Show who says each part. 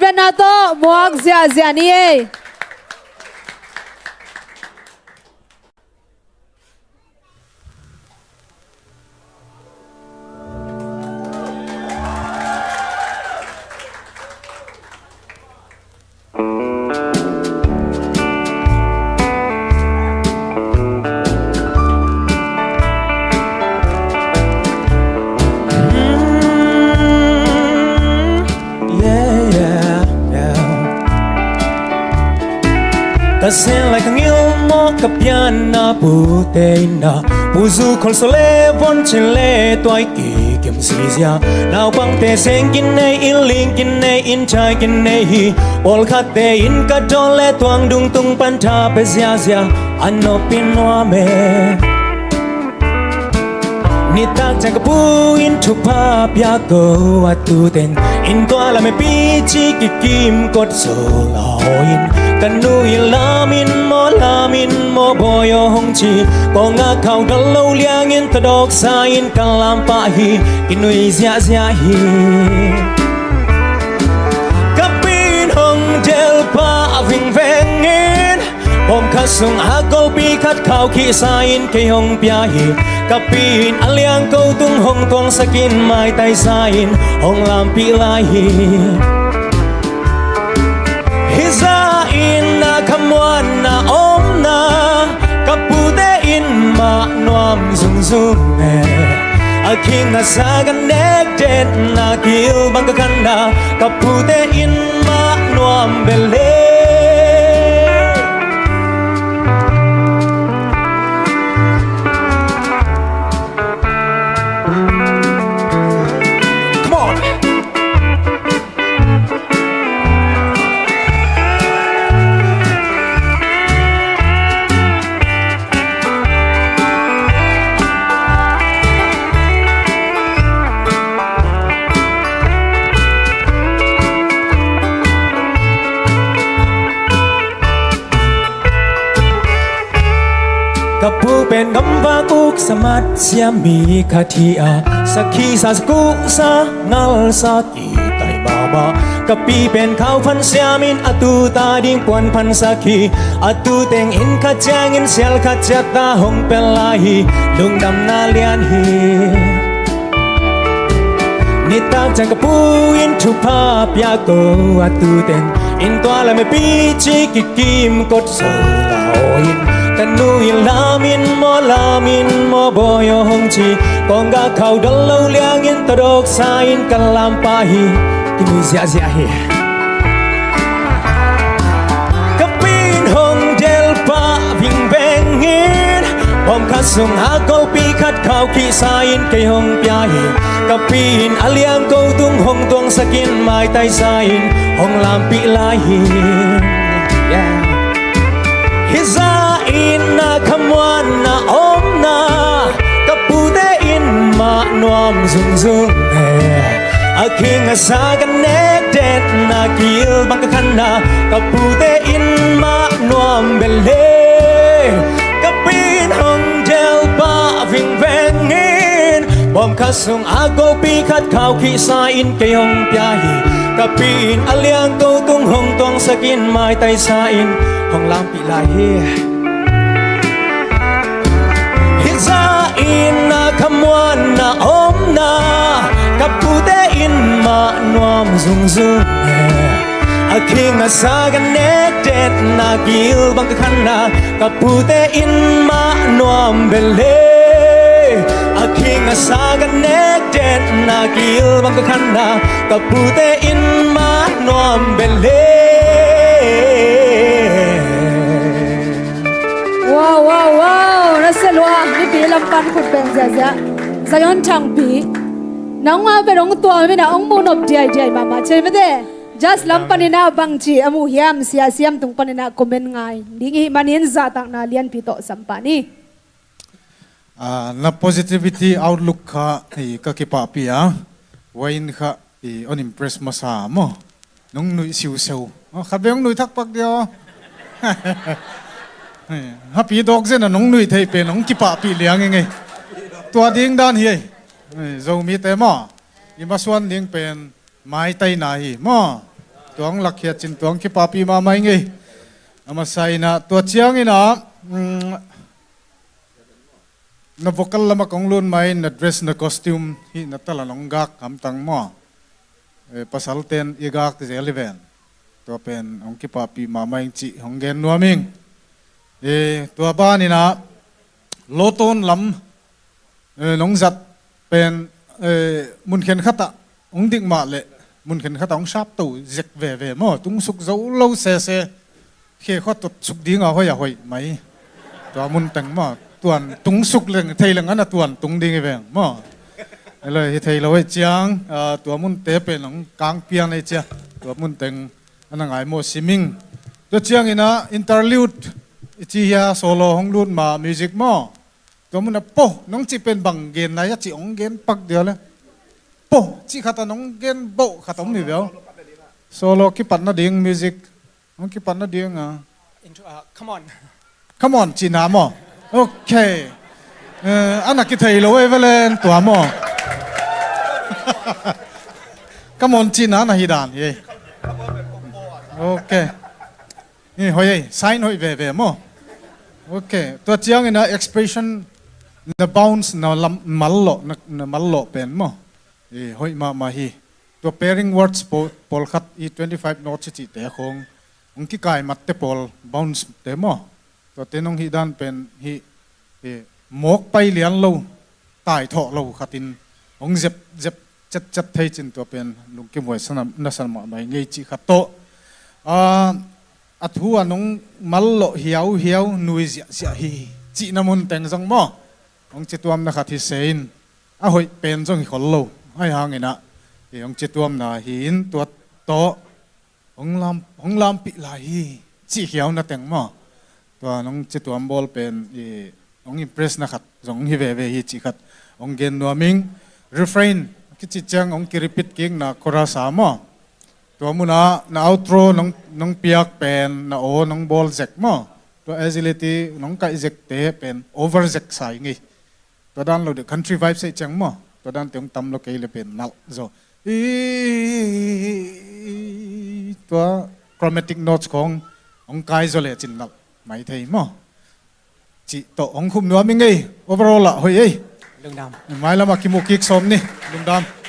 Speaker 1: Benato muak zia zia ni e
Speaker 2: ta sen lại càng yêu mơ cặp yan na pu te na pu du khol so le bon chen le toai ki kem si zia nào bang te sen kin nei in ling kin nei in chai kin nei hi ol khat te in ka don le tuang dung tung pan tha pe zia zia an no pin no me ni tak chang ka pu in thu pa pya go atu ten in toa la me pi chi ki kim kot so la inกันนูยลามินโมบอยองชีก็งาเขาดลเลียงอินตดอกสายินกันลำปะฮีกินนุยเสียฮีกับปีนหงเจลปะวิ่งแวงเงินผมขัดส่งหากอปีขัดเขาขี้สายินเคหงเปียฮีกับปีนอเลียงกูตุงหงตวงสกินไม้ไตสายินหงลำปีลาฮีna kamwan na om na kapute in ma nuam zung zung ne aking na sagan connected na kil bang kakanda kapute in ma nuam beleกับผู้เป็นกำว่ากุกสมัดเสียมีคาทีอาสักขีสาสกุสางัลสักกีไตบาบากับปีเป็นข้าวพันเสียมินอตูตาดิ่งปวนพันสักขีอตูเต็งอินขัดแจงอินเสียลขัดเจตาหงเป็นลาฮีลุงดำนาเลียนฮีนิตากจังกับผู้อินทุภาพยาโกอตูเต็งอินตัวละไม่ปีจิกิกิมกดโซลาโอินกันนูยลามินโมบอยองชีกองกาเขาดลเลเลียงอินตดอกสายินกันลำปาฮีกินุยเสียฮีกับปีนหงเจลปะวิ่งแบงเงินผมขัดส่งหากอปีขัดเขาขี้สายินเคหงเปียฮีกับปีนอเลียงกูตุงหงตวงสกินไม้ไตสายินหงลำปีลาฮีฮิซาอินนาคำวันนาอมนากับปูเตอินมาหนวมซุงซุงเฮอาคิงอาสากันเนเด็ดนากิลบังกะคันนากับปูเตอินมาหนวมเบลเล่กับปีนหงเจลปะวิ่งแวงเงินบอมขัดส่งอาโกปีขัดข่าวขี้สาอินเกยงปยาฮีกับปีนอเลียงกูตุงหงตวงสกินไม้ไตสาอินหงลำปีลายฮีฮิซาอินนาคำวันนาอมนากับปูเตอินมาหนวมซุงซุงเฮอาคิงอาสากันเนเด็ดนากิลบังกะคันนากับปูเตอินมาหนวมเบลเล่อาคิงอาสากันเนเด็ดนากิลบังกะคันนากับปูเตอินมาหนวมเบลเล่
Speaker 1: ว้าวน่าเสียว่านี่ปีลำปันขุดเป็นเสียสยอนช่างปีน้องมาเป็นองตัวไม่นะองมูนอบใจมาใช่ไหมเด้ just ลำปันน่าบังจีอามูเฮียมเสียมตรงปันน่าคอมเมนต์ไงดิ้งมันเห็นซาตักน่าเลียนพิโตสัมปานี
Speaker 3: na positivity outlook ka ka kipapi wain ka on impress masamo nung nui siu siu khabeng nui thak pak dio happy dog zen nong nui thei pe nong kipapi liang nge tua ding dan hi zo mi te mo ima swan ding pen mai tai na hi mo ตัวงหลักเขียดจินตัวงคิปาปีมาไม่ไงเอามาใส่นะตัวเชียงนี่นะนับวกลละมากองลุนไม่นัดเดรสนัดคอสตูมที่นัดตะละน้องกักคำตังหม้อภาษาเต็นอีกักที่เอลิเวนตัวเป็นองคิปาปีมาไม่จีของเกนนัวมิงตัวบ้านนี่นะโลต้นลำน้องจัดเป็นมุนเข็นขัดองดิ่งมาเลยมุนเข็นขัดองชาบตู่เจ็กเว่เว่หม้อตุ้งสุกเจ้าเล่าเซ่เขี่ยข้อตุดสุกดิ้งเอาเขาอย่าหอยไหมตัวมุนแต่งหม้อตัวตุ้งสุกเรื่องไทยเรื่องนั้นตัวตุ้งดิ้งไอ้แบงหม้อเลยไทยเราไอ้เจียงตัวมุนเตะเป็นของกลางเปียงไอ้เจียตัวมุนแต่งอันนั้นไงโมซิมิงตัวเจียงนี่นะอินเตอร์ลิวด์จีเฮียโซโล่ของรุ่นมามิวสิกหม้อตัวมุนอะโป้น้องจีเป็นบังเกนนะยัดจีองเกนปักเดียวเลยโป้จีขัดน้องเกนโป้ขัดน้องมีเดียวโซโล่คิดปันน่าดิ้งมิวสิกน้องคิดปันน่าดิ้งอ่ะ
Speaker 2: come on
Speaker 3: come on จีน่าหม้อโอเคอันนั้นคิดไทยเราเว้ยเวลนตัวหม้อ come on จีน่าหน้าฮิดานเย่โอเคนี่หอยไซน์หอยเว่เว่หม้อโอเคตัวเจียงนี่นะ expression นะ bounce นะมัลโลนะมัลโลเป็นหม้อหอยมาฮีตัว pairing words พอลขัดอี25 notesจีเตะคงองค์ที่กายมัดเตะพอล bounce เตะหม้อตัวเตะน้องฮีดานเป็นฮีหมกไปเลี้ยนโลตายเถาะโลขัดินองค์เจ็บจัดไทยจินตัวเป็นลุงเก็บไว้สนามนัสมาไม่เงยจีขัดโตอัดหัวน้องมัลโลเหี่ยวนุยเสียฮีจีน้ำมันแต่งจังหม้อองจิตวมนะครับที่เซนหอยเป็นจังหิคนโลให้หางเงินะองจิตวมนะหินตัวโตองลำปิลาฮีจีเหี่ยวนะแต่งหม้อตัวน้องจิตวมบอลเป็นองอิมเพรสนะครับองฮิเวฮีจีขัดองเกนนัวมิง refrain คิดจิจังองกิริปิดกิ้งนะคราสามอตัวมุนะนะเอาโตรน้องเปียกเป็นนะโอน้องบอลเจ็กมอตัว agility น้องไก่เจ็กเตะเป็น over เจ็กใส่ไงตัวด้านเราเด็ก country vibe ใส่จังมอตัวด้านเตียงตำเราเกยเลยเป็นนัลโซตัว chromatic notes ของไก่โซเลจินนัลไม่ไทยมอจีโตองคุมนัวมิงไง overall ละเฮ้ย
Speaker 2: เรื่องดำ
Speaker 3: ไม่ละมากิมุกิกสมนี่ลุงดำ